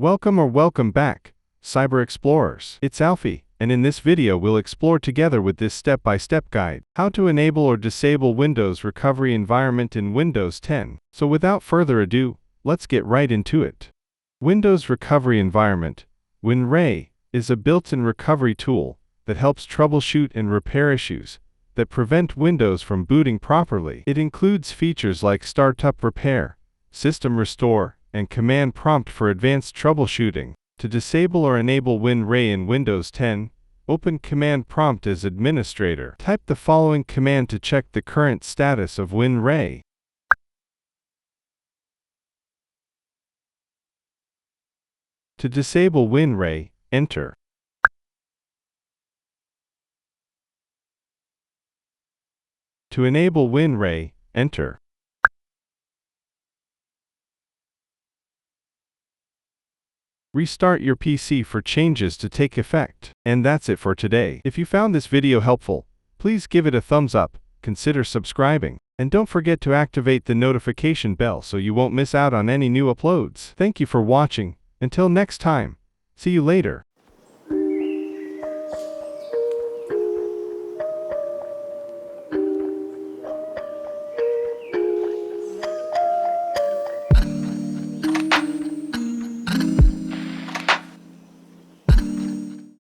Welcome back, Cyber Explorers. It's Alfie, and in this video we'll explore together with this step-by-step guide, how to enable or disable Windows recovery environment in Windows 10. So without further ado, let's get right into it. Windows Recovery Environment, WinRE, is a built-in recovery tool that helps troubleshoot and repair issues that prevent Windows from booting properly. It includes features like Startup Repair, System Restore, and Command Prompt for advanced troubleshooting. To disable or enable WinRE in Windows 10, open Command Prompt as administrator. Type the following command to check the current status of WinRE. To disable WinRE, enter. To enable WinRE, enter. Restart your PC for changes to take effect. And that's it for today. If you found this video helpful, please give it a thumbs up, consider subscribing, and don't forget to activate the notification bell so you won't miss out on any new uploads. Thank you for watching. Until next time, see you later.